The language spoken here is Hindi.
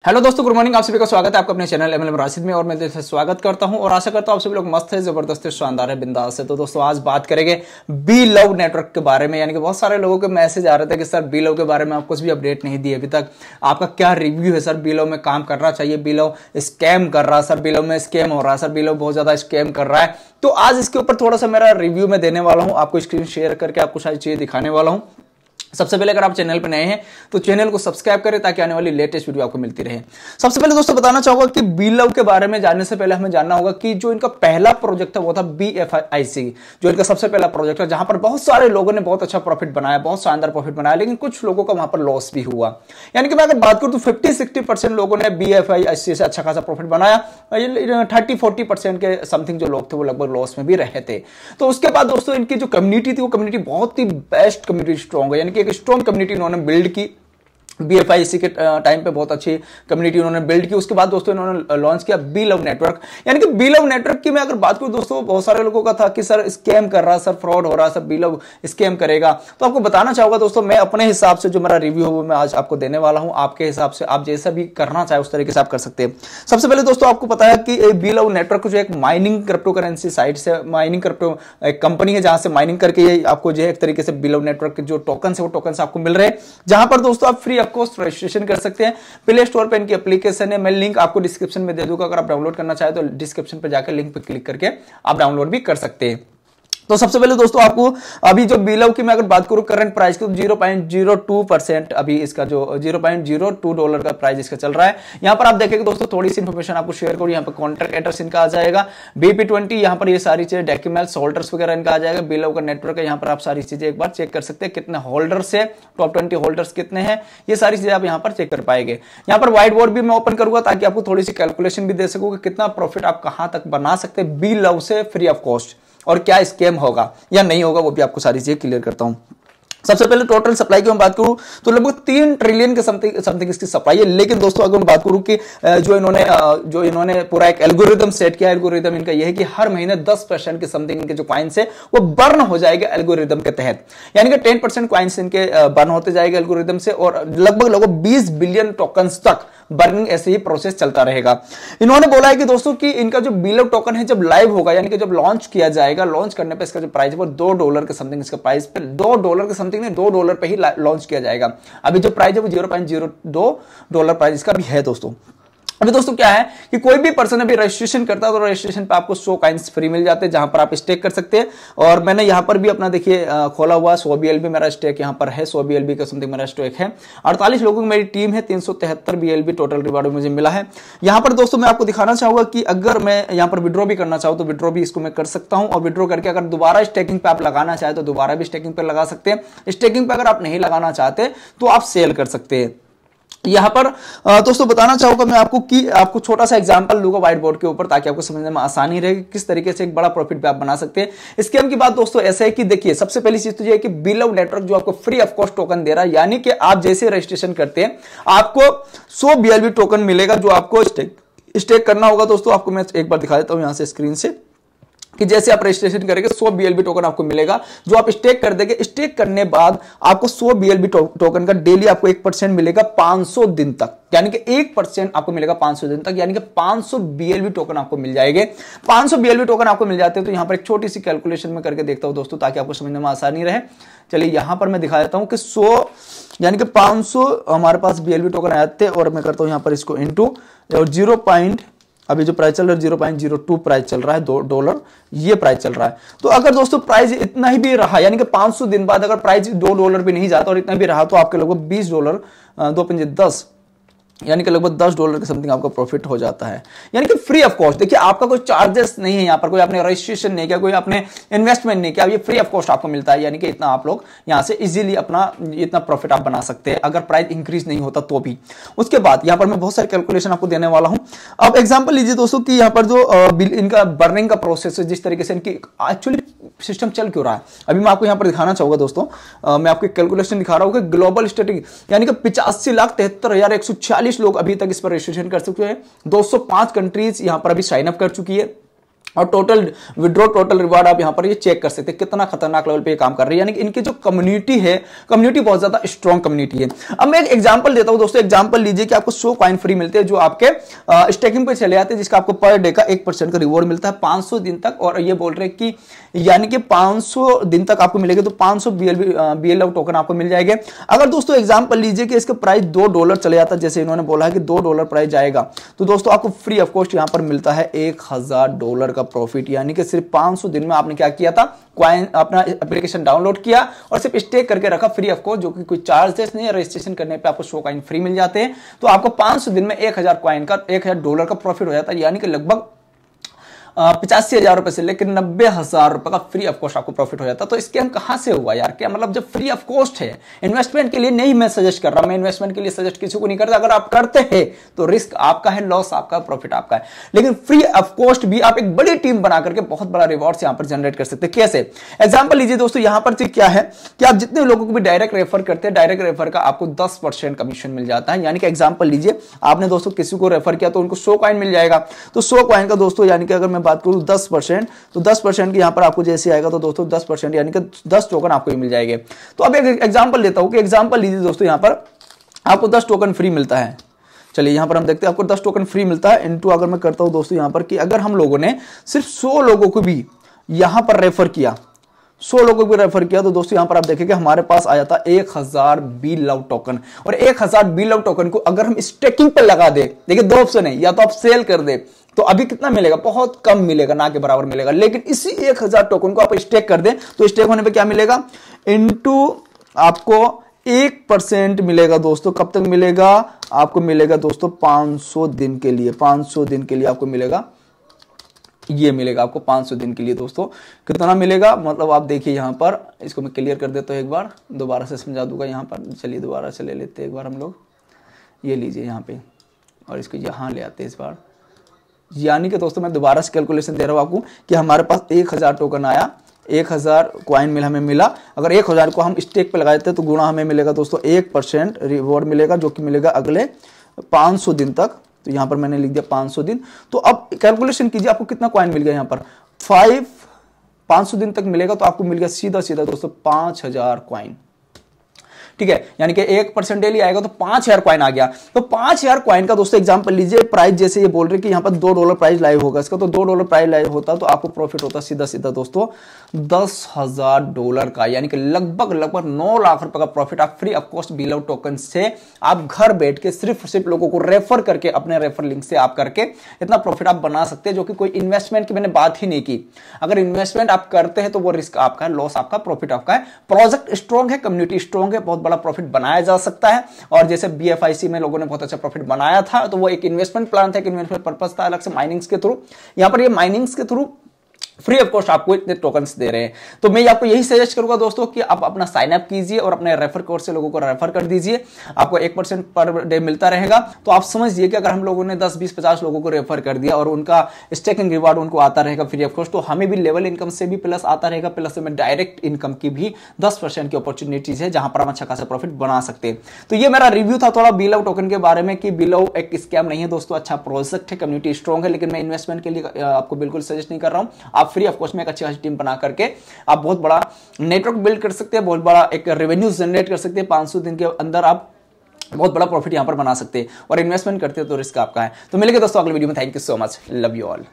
हेलो दोस्तों, गुड मॉर्निंग। आप सभी का स्वागत है आपका अपने चैनल एमएलएम राशिद में। और मैं दिल से स्वागत करता हूं और आशा करता हूं आप सभी लोग मस्त है, जबरदस्त है, शानदार है, बिंदास है। तो दोस्तों आज बात करेंगे बी लव नेटवर्क के बारे में। यानी कि बहुत सारे लोगों के मैसेज आ रहे थे कि सर बी लव के बारे में आप कुछ भी अपडेट नहीं दिए अभी तक, आपका क्या रिव्यू है? सर बी लव में काम करना चाहिए, बी लव स्कैम कर रहा है, सर बी लव में स्कैम हो रहा है, सर बी लव बहुत ज्यादा स्कैम कर रहा है। तो आज इसके ऊपर थोड़ा सा मेरा रिव्यू में देने वाला हूं, आपको स्क्रीन शेयर करके आपको सारी चीजें दिखाने वाला हूं। सबसे पहले अगर आप चैनल पर नए हैं तो चैनल को सब्सक्राइब करें ताकि आने वाली लेटेस्ट वीडियो आपको मिलती रहे। सबसे पहले दोस्तों बताना चाहूंगा कि बी लव के बारे में जानने से पहले हमें जानना होगा कि जो इनका पहला प्रोजेक्ट था वो था BFIC, जो इनका सबसे पहला प्रोजेक्ट है, जहां पर बहुत सारे लोगों ने बहुत अच्छा प्रॉफिट बनाया, बहुत शानदार प्रॉफिट बनाया, लेकिन कुछ लोगों का वहां पर लॉस भी हुआ। यानी कि मैं अगर बात करूं तो 50-60% लोगों ने BFIC से अच्छा खासा प्रॉफिट बनाया, 30-40% के समथिंग जो लोग थे वो लगभग लॉस में भी रहे थे। तो उसके बाद दोस्तों इनकी जो कम्युनिटी थी वो कम्युनिटी बहुत ही बेस्ट कम्युनिटी, स्ट्रॉन्ग है, यानी कि एक स्ट्रॉन्ग कम्युनिटी उन्होंने बिल्ड की। BFIC के टाइम पे बहुत अच्छी कम्युनिटी उन्होंने बिल्ड की। उसके बाद दोस्तों इन्होंने लॉन्च किया बी लव नेटवर्क। यानी कि बी लव नेटवर्क की मैं अगर बात करूं दोस्तों, बहुत सारे लोगों का था कि सर स्कैम कर रहा है, सर फ्रॉड हो रहा है, सर बी लव स्कैम करेगा। तो आपको बताना चाहूंगा दोस्तों, मैं अपने हिसाब से जो मेरा रिव्यू है वो मैं आज आपको देने वाला हूं। आपके हिसाब से आप जैसा भी करना चाहे उस तरीके से आप कर सकते हैं। सबसे पहले दोस्तों आपको पता है कि बी लव नेटवर्क जो एक माइनिंग क्रिप्टो करेंसी साइट से, माइनिंग क्रिप्टो एक कंपनी है जहां से माइनिंग करके आपको जो है एक तरीके से बी लव नेटवर्क के जो टोकन है वो टोकन आपको मिल रहे हैं, जहां पर दोस्तों आप फ्री ऑफ कॉस्ट रजिस्ट्रेशन कर सकते हैं। प्ले स्टोर पे इनकी एप्लीकेशन है, मैं लिंक आपको डिस्क्रिप्शन में दे दूंगा। अगर आप डाउनलोड करना चाहे तो डिस्क्रिप्शन पे जाकर लिंक पे क्लिक करके आप डाउनलोड भी कर सकते हैं। तो सबसे पहले दोस्तों आपको अभी जो बी लव की मैं अगर बात करूं करंट प्राइस की, तो 0.02% अभी इसका जो $0.02 का प्राइस इसका चल रहा है। यहां पर आप देखेंगे दोस्तों, थोड़ी सी इंफॉर्मेशन आपको शेयर करूं। यहां पर कॉन्ट्रैक्ट एड्रेस इनका आ जाएगा, BP20, यहां पर ये सारी चीजें डॉक्यूमेंट्स होल्डर्स वगैरह इनका आ जाएगा। बी लव का नेटवर्क है, यहां पर आप सारी चीजें एक बार चेक कर सकते हैं, कितने होल्डर्स है, टॉप 20 होल्डर्स कितने हैं, ये सारी चीजें आप यहां पर चेक कर पाएंगे। यहां पर व्हाइट बोर्ड भी मैं ओपन करूंगा ताकि आपको थोड़ी सी कैलकुलेशन भी दे सकूं कि कितना प्रॉफिट आप कहां तक बना सकते हैं बी लव से फ्री ऑफ कॉस्ट, और क्या स्कैम होगा या नहीं होगा वो भी आपको सारी चीजें क्लियर करता हूं। सबसे पहले टोटल सप्लाई की मैं बात करूं तो लगभग 3 ट्रिलियन के समथिंग इसकी सप्लाई है। लेकिन दोस्तों अगर मैं बात करूं कि जो इन्होंने पूरा एक एल्गोरिदम सेट किया, एल्गोरिदम इनका यह है कि हर महीने 10% के समथिंग इनके जो कॉइन्स है वो बर्न हो जाएगा एल्गोरिदम के तहत। यानी कि 10% कॉइन्स इनके बर्न होते जाएगा एल्गोरिदम से, और लगभग 20 बिलियन टोकन्स तक बर्निंग ऐसे ही प्रोसेस चलता रहेगा। इन्होंने बोला है कि दोस्तों कि इनका जो बी लव टोकन है जब लाइव होगा, यानी कि जब लॉन्च किया जाएगा, लॉन्च करने पे इसका जो प्राइस है वो $2 के समथिंग, इसका प्राइस पे $2 के समथिंग नहीं, $2 पे ही लॉन्च किया जाएगा। अभी जो प्राइस है वो $0.02 प्राइस इसका भी है दोस्तों। अभी दोस्तों क्या है कि कोई भी पर्सन अभी रजिस्ट्रेशन करता है तो रजिस्ट्रेशन पे आपको 100 कॉइन्स फ्री मिल जाते हैं, जहां पर आप स्टेक कर सकते हैं। और मैंने यहां पर भी अपना देखिए खोला हुआ 100 BLB मेरा स्टेक यहां पर है, 100 BLB का समथिंग मेरा स्टेक है। 48 लोगों की मेरी टीम है, 373 BLB टोटल रिवार्ड मुझे मिला है। यहां पर दोस्तों मैं आपको दिखाना चाहूंगा कि अगर मैं यहां पर विड्रॉ भी करना चाहूं तो विड्रॉ भी इसको मैं कर सकता हूं, और विड्रॉ करके अगर दोबारा स्टेकिंग पे आप लगाना चाहे तो दोबारा भी स्टेकिंग पे लगा सकते हैं। स्टेकिंग पे अगर आप नहीं लगाना चाहते तो आप सेल कर सकते हैं। यहां पर दोस्तों बताना चाहूंगा मैं आपको कि आपको छोटा सा एग्जांपल लूंगा व्हाइट बोर्ड के ऊपर ताकि आपको समझने में आसानी रहे किस तरीके से एक बड़ा प्रॉफिट भी आप बना सकते हैं। स्कैम की बात दोस्तों ऐसा है कि देखिए, सबसे पहली चीज तो ये है कि बी लव नेटवर्क जो आपको फ्री ऑफ कॉस्ट टोकन दे रहा है, यानी कि आप जैसे रजिस्ट्रेशन करते हैं आपको 100 BLB टोकन मिलेगा जो आपको स्टेक करना होगा। दोस्तों आपको मैं एक बार दिखा देता हूं यहां से स्क्रीन से कि जैसे आप रजिस्ट्रेशन करेंगे 100 BLB टोकन आपको मिलेगा जो आप स्टेक कर देंगे। स्टेक करने बाद आपको 100 BLB टोकन का डेली आपको 1% मिलेगा 500 दिन तक, यानी कि 1% आपको मिलेगा 500 दिन तक, यानी कि 500 BLB टोकन आपको मिल जाएंगे। 500 BLB टोकन आपको मिल जाते हैं। तो यहां पर एक छोटी सी कैलकुलेशन में करके देखता हूं दोस्तों ताकि आपको समझने में आसानी रहे। चलिए यहां पर मैं दिखा देता हूं कि 100 यानी कि 500 हमारे पास BLB टोकन आए थे, और मैं करता हूं यहां पर इसको इनटू, और अभी जो प्राइस चल रहा है $0.02 प्राइस चल रहा है, $2 ये प्राइस चल रहा है। तो अगर दोस्तों प्राइस इतना ही भी रहा, यानी कि 500 दिन बाद अगर प्राइस $2 भी नहीं जाता और इतना भी रहा, तो आपके लगभग $20, 2×10 यानी कि लगभग $10 के समथिंग आपका प्रॉफिट हो जाता है, यानी कि फ्री ऑफ कॉस्ट। देखिए आपका कोई चार्जेस नहीं है, यहां पर कोई आपने रजिस्ट्रेशन नहीं किया, कोई आपने इन्वेस्टमेंट नहीं किया, ये फ्री ऑफ कॉस्ट आपको मिलता है। यानी कि इतना आप लोग यहां से इजीली अपना इतना प्रॉफिट आप बना सकते हैं अगर प्राइस इंक्रीज नहीं होता तो भी। उसके बाद यहां पर मैं बहुत सारी कैलकुलेशन आपको देने वाला हूं। अब एग्जाम्पल लीजिए दोस्तों कि यहां पर जो इनका बर्निंग का प्रोसेस है, जिस तरीके से इनकी एक्चुअली सिस्टम चल क्यों रहा है, अभी मैं आपको यहां पर दिखाना चाहूंगा दोस्तों। मैं आपको कैलकुलेशन दिखा रहा हूं कि ग्लोबल स्टेटिक यानी कि 85,73,146 लोग अभी तक इस पर रजिस्ट्रेशन कर चुके हैं। 205 कंट्रीज यहां पर अभी साइन अप कर चुकी है। और टोटल विड्रॉ टोटल रिवार्ड आप यहां पर ये चेक कर सकते हैं कितना खतरनाक लेवल पे ये काम कर रही है। यानी कि इनकी जो कम्युनिटी है, कम्युनिटी बहुत ज्यादा स्ट्रॉन्ग कम्युनिटी है। अब मैं एक एग्जांपल देता हूं दोस्तों, एग्जांपल लीजिए कि आपको 100 कॉइन फ्री मिलते हैं जो आपके स्टेकिंग पे चले जाते हैं, जिसका आपको पर डे का 1% का रिवॉर्ड मिलता है 500 दिन तक। और ये बोल रहे हैं कि यानी कि 500 दिन तक आपको मिलेगा तो 500 BLV टोकन आपको मिल जाएंगे। अगर दोस्तों एग्जांपल लीजिए कि इसका प्राइस $2 चले जाता है, जैसे इन्होंने बोला है कि $2 प्राइस जाएगा, तो दोस्तों आपको फ्री ऑफ कॉस्ट यहां पर मिलता है $1000 का प्रॉफिट। यानी कि सिर्फ 500 दिन में आपने क्या किया था, कॉइन अपना एप्लीकेशन डाउनलोड किया और सिर्फ स्टेक करके रखा फ्री ऑफ कॉस्ट, जो कि कोई चार्जेस नहीं है। रजिस्ट्रेशन करने पे आपको 100 कॉइन फ्री मिल जाते हैं, तो आपको 500 दिन में $1000 का प्रॉफिट हो जाता है। यानी कि लगभग 85,000 रुपए से लेकर 90,000 रुपए का फ्री ऑफ कॉस्ट आपको प्रॉफिट हो जाता है। तो स्कैम कहां से हुआ यार, क्या मतलब जब फ्री ऑफ कॉस्ट है, इन्वेस्टमेंट के लिए नहीं मैं सजेस्ट कर रहा, मैं इन्वेस्टमेंट के लिए सजेस्ट किसी को नहीं करता। अगर आप करते हैं तो रिस्क आपका है, लॉस आपका, प्रॉफिट आपका है। लेकिन फ्री ऑफ कॉस्ट भी आप एक बड़ी टीम बना करके बहुत बड़ा रिवॉर्ड यहां पर जनरेट कर सकते हैं। कैसे, एग्जाम्पल लीजिए दोस्तों, यहां पर क्या है कि आप जितने लोगों को भी डायरेक्ट रेफर करते हैं, डायरेक्ट रेफर का आपको 10% कमीशन मिल जाता है। यानी कि एग्जाम्पल लीजिए आपने दोस्तों किसी को रेफर किया तो उनको 100 कॉइन मिल जाएगा, तो 100 कॉइन का दोस्तों यानी कि अगर मैं बात करूं 10%, तो 10% की यहां पर आपको जैसे आएगा तो दोस्तों 10% यानी कि 10 टोकन आपको मिल जाएंगे। तो अब एक एग्जांपल लेता हूं कि एग्जांपल लीजिए दोस्तों, यहां पर आपको 10 टोकन फ्री मिलता है। चलिए यहां पर हम देखते हैं आपको 10 टोकन फ्री मिलता है इनटू अगर मैं करता हूं दोस्तों यहां पर कि अगर हम लोगों ने सिर्फ 100 लोगों को भी यहां पर रेफर किया, 100 लोगों को रेफर किया, तो दोस्तों यहां पर आप देखेंगे हमारे पास आया था 1000 BLV टोकन। और 1000 BLV टोकन को अगर हम स्टेकिंग पर लगा दे, देखिए दो ऑप्शन है, या तो आप सेल कर दे तो अभी कितना मिलेगा, बहुत कम मिलेगा, ना के बराबर मिलेगा। लेकिन इसी 1000 टोकन को आप स्टेक कर दें तो स्टेक होने पे क्या मिलेगा, इनटू आपको 1% मिलेगा दोस्तों। कब तक मिलेगा, आपको मिलेगा दोस्तों 500 दिन के लिए, 500 दिन के लिए आपको मिलेगा, ये मिलेगा आपको 500 दिन के लिए। दोस्तों कितना मिलेगा, मतलब आप देखिए यहां पर, इसको मैं क्लियर कर देता हूं, एक बार दोबारा से समझा दूंगा यहां पर। चलिए दोबारा से ले लेते हैं एक बार हम लोग, ये लीजिए यहां पे और इसको यहां ले आते हैं इस बार। यानी कि दोस्तों मैं दोबारा से कैलकुलेशन दे रहा हूं आपको कि हमारे पास 1000 टोकन आया, 1000 कॉइन हमें मिला। अगर 1000 को हम स्टेक पे लगा देते तो गुणा हमें मिलेगा दोस्तों 1% रिवॉर्ड मिलेगा, जो कि मिलेगा अगले 500 दिन तक। तो यहां पर मैंने लिख दिया 500 दिन। तो अब कैलकुलेशन कीजिए आपको कितना कॉइन मिल गया, यहां पर 500 दिन तक मिलेगा तो आपको मिल गया सीधा सीधा दोस्तों 5000 कॉइन। ठीक है, यानी कि 1% डेली आएगा तो 5000 कॉइन आ गया। तो 5000 कॉइन का दोस्तों एग्जांपल लीजिए, प्राइस जैसे ये बोल रहे कि यहां पर $2 प्राइस लाइव होगा इसका, तो $2 प्राइस लाइव होता तो आपको प्रॉफिट होता सीधा सीधा दोस्तों $10,000 का। यानी कि लगभग 9 लाख रुपए का प्रॉफिट आप free of cost BLV token से आप घर बैठ के सिर्फ लोगों को रेफर करके, अपने रेफर लिंक से आप करके इतना प्रॉफिट आप बना सकते हैं, जो कि कोई इन्वेस्टमेंट की मैंने बात ही नहीं की। अगर इन्वेस्टमेंट आप करते हैं तो वो रिस्क आपका है, लॉस आपका, प्रॉफिट आपका है। प्रोजेक्ट स्ट्रॉन्ग है, कम्युनिटी स्ट्रॉन्ग है, बहुत बड़ा प्रॉफिट बनाया जा सकता है। और जैसे BFIC में लोगों ने बहुत अच्छा प्रॉफिट बनाया था, तो वो एक इन्वेस्टमेंट प्लान था, एक इन्वेस्टमेंट पर्पस था अलग से माइनिंग्स के थ्रू। यहां पर ये माइनिंग्स के थ्रू फ्री ऑफ कॉस्ट आपको इतने टोकन्स दे रहे हैं। तो मैं आपको यही सजेस्ट करूंगा दोस्तों कि आप अपना साइन अप कीजिए और अपने रेफर कोड से लोगों को रेफर कर दीजिए, आपको 1% पर डे मिलता रहेगा। तो आप समझिए कि अगर हम लोगों ने 10, 20, 50 लोगों को रेफर कर दिया और उनका स्टेकिंग रिवार्ड उनको आता रहेगा फ्री ऑफ कॉस्ट, तो हमें भी लेवल इनकम से भी प्लस आता रहेगा, प्लस में डायरेक्ट इनकम की भी 10% की अपॉर्चुनिटीज है, जहां पर हम अच्छा खासा प्रॉफिट बना सकते हैं। तो ये मेरा रिव्यू था थोड़ा BLV टोकन के बारे में कि BLV एक स्कैम नहीं है दोस्तों, अच्छा प्रोजेक्ट है, कम्युनिटी स्ट्रॉन्ग है। लेकिन मैं इन्वेस्टमेंट के लिए आपको बिल्कुल सजेस्ट नहीं कर रहा हूं। आप फ्री ऑफ कॉस्ट में एक अच्छी टीम बना करके आप बहुत बड़ा नेटवर्क बिल्ड कर सकते हैं, बहुत बड़ा एक रेवेन्यू जनरेट कर सकते हैं। 500 दिन के अंदर आप बहुत बड़ा प्रॉफिट यहां पर बना सकते हैं। और इन्वेस्टमेंट करते हैं तो रिस्क आपका है। तो मिलेंगे दोस्तों अगले वीडियो में। Thank you so much, love you all.